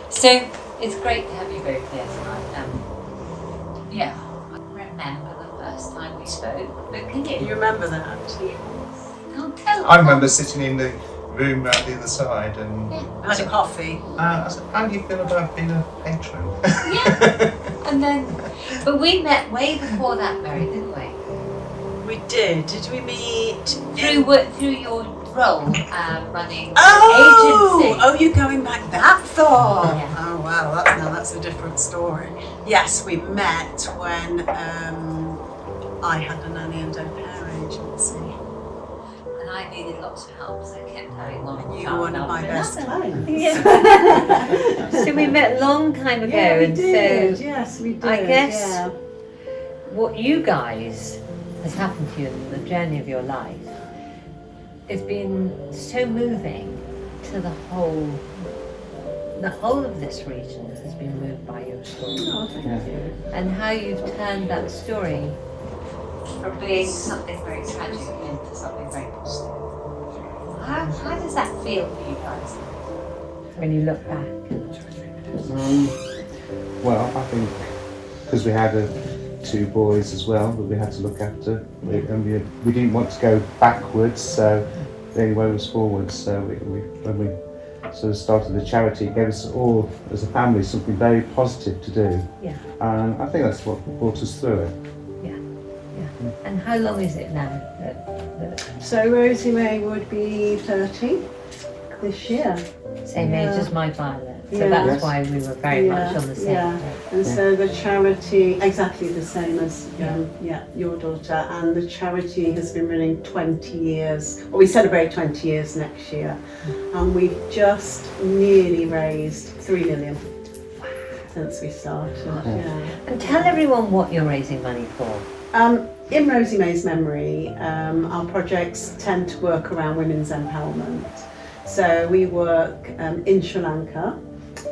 So it's great to have you both here tonight. Yeah, I remember the first time we spoke, but can you? You remember that? Can't tell. I remember sitting in the room round the other side and Had a coffee. I said, how do you feel about being a patron? Yeah, and then, but we met way before that, Mary, didn't we? We did. Did we meet Through your role running agency. Oh, you're going back that far. Yeah. Oh wow, that's a different story. Yes, we met when I had a nanny and au pair agency. And I needed lots of help, so I kept having one. And you were one of my best clients. Yeah. So we met a long time ago, Yeah, we and did. so Yes, we did. I guess yeah. what you guys has happened to you in the journey of your life has been so moving to the whole of this region has been moved by your story. Oh, thank you. And how you've turned that story from being something very tragic into something very positive. How does that feel for you guys when you look back? Well, I think because we had two boys as well that we had to look after, and we didn't want to go backwards, so the only way was forwards. So when we sort of started the charity, it gave us all as a family something very positive to do. Yeah. And I think that's what brought us through it. Yeah. And how long is it now? So Rosie May would be 30 this year. Same age as my Violet. So Yeah. that's Yes. why we were very much on the same page. And so the charity, exactly the same as your daughter, and the charity has been running 20 years, or we celebrate 20 years next year, and we've just nearly raised 3 million since we started. Yeah. And tell everyone what you're raising money for. In Rosie May's memory, our projects tend to work around women's empowerment. So we work in Sri Lanka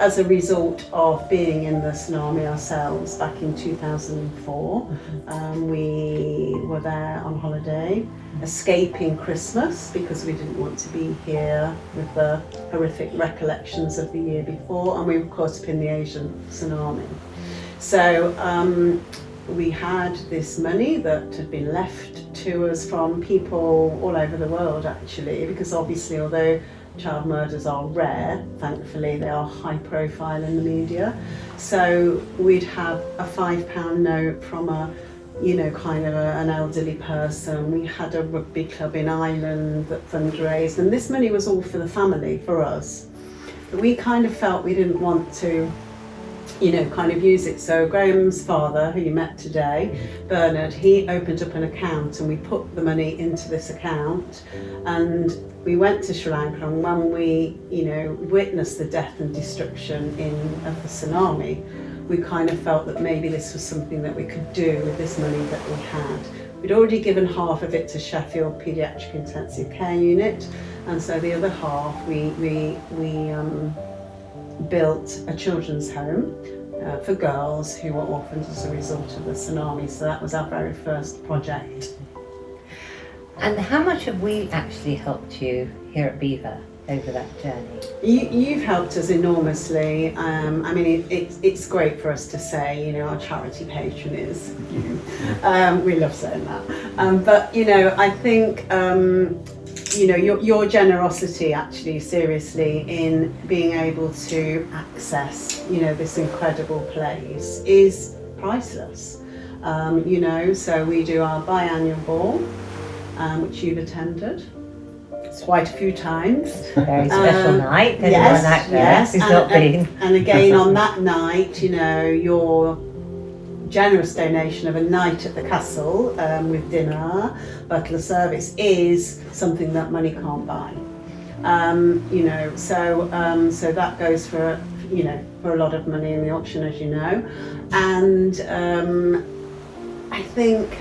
as a result of being in the tsunami ourselves back in 2004. We were there on holiday, escaping Christmas because we didn't want to be here with the horrific recollections of the year before, and we were caught up in the Asian tsunami. So we had this money that had been left to us from people all over the world, actually, because obviously although child murders are rare, thankfully they are high profile in the media. So we'd have a £5 note from an elderly person. We had a rugby club in Ireland that fundraised, and this money was all for the family, for us. But we kind of felt we didn't want to use it. So Graham's father, who you met today, Bernard, he opened up an account and we put the money into this account, and we went to Sri Lanka, and when we, witnessed the death and destruction of the tsunami, we kind of felt that maybe this was something that we could do with this money that we had. We'd already given half of it to Sheffield Paediatric Intensive Care Unit, and so the other half we built a children's home for girls who were orphans as a result of the tsunami. So that was our very first project. And how much have we actually helped you here at Belvoir over that journey? You've helped us enormously. It's great for us to say, our charity patron is you. We love saying that. But I think your generosity, actually, seriously, in being able to access, this incredible place is priceless. So we do our biannual ball, which you've attended quite a few times. Very special night. Anyone Yes, out there yes. who's not been. And again, on that night, your generous donation of a night at the castle with dinner, butler service, is something that money can't buy. So that goes for a lot of money in the auction, as you know. And I think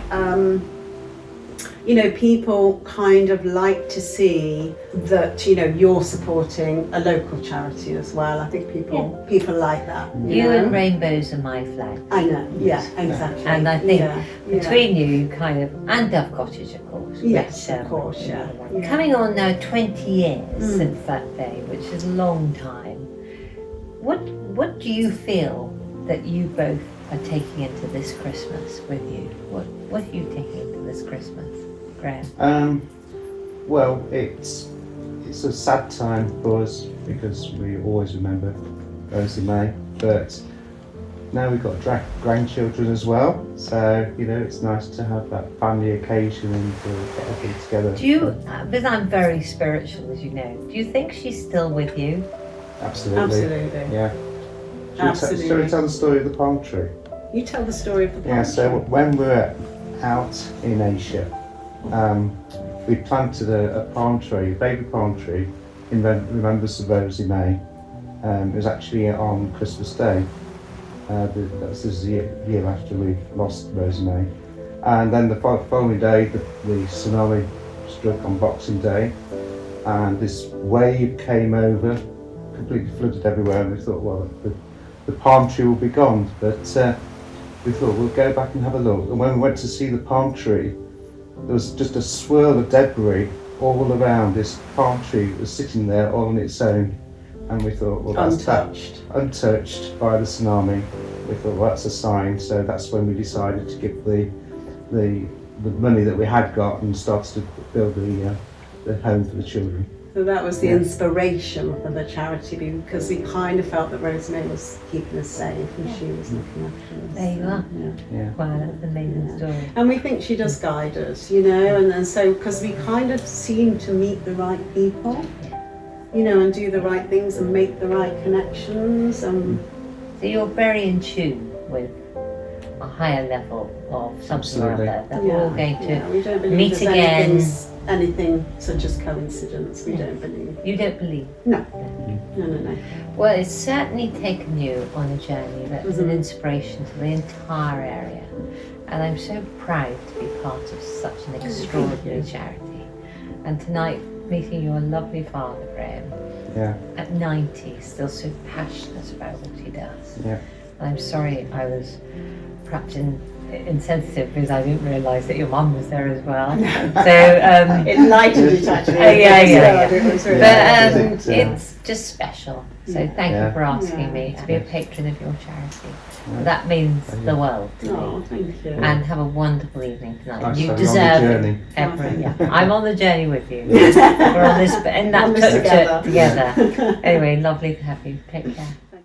people kind of like to see that you're supporting a local charity as well. I think people like that. You and rainbows are my flag. I know, yeah, exactly. And I think between you kind of, and Dove Cottage, of course. Yes, which, of course, yeah. Coming on now 20 years since that day, which is a long time. what do you feel that you both are taking into this Christmas with you? What are you taking into this Christmas, Graham? Well, it's a sad time for us because we always remember Rosie May, but now we've got grandchildren as well, so it's nice to have that family occasion and to get everything together. Do you, because I'm very spiritual, as you know, do you think she's still with you? Absolutely. Absolutely. Yeah. Absolutely. Shall we tell the story of the palm tree? You tell the story of the palm Yeah, so tree. when we were out in Asia, we planted a palm tree, a baby palm tree, in remembrance of Rosie May. It was actually on Christmas Day. That was the year after we lost Rosie May. And then the following day, the tsunami struck on Boxing Day, and this wave came over, completely flooded everywhere, and we thought, well, the palm tree will be gone. But we thought we'll go back and have a look. And when we went to see the palm tree, there was just a swirl of debris all around. This palm tree was sitting there all on its own, and we thought, well, that's untouched by the tsunami. We thought, well, that's a sign. So that's when we decided to give the money that we had got and started to build the home for the children. So that was the inspiration for the charity, because we kind of felt that Rosie May was keeping us safe and she was looking after us. There you are. Yeah. Wow, that's an amazing story. And we think she does guide us, and so because we kind of seem to meet the right people, and do the right things and make the right connections. So you're very in tune with a higher level of something or Absolutely. other that we're all going to we don't believe meet there's again. anything such as coincidence. We don't believe. You don't believe? No. Well, it's certainly taken you on a journey that is an inspiration to the entire area. And I'm so proud to be part of such an extraordinary charity. And tonight, meeting your lovely father, Graham, at 90, still so passionate about what he does. Yeah. And I'm sorry I was perhaps insensitive because I didn't realise that your mum was there as well. So It lightened it actually. yeah. It was really But it's just special. So thank you for asking Yeah. me to be a patron of your charity. That means the world to Oh, me. thank you. And have a wonderful evening tonight. Nice You to have you on the deserve journey. every. Yeah, I'm on the journey with you. We're on this On this together. together. Anyway, lovely to have you. Take care.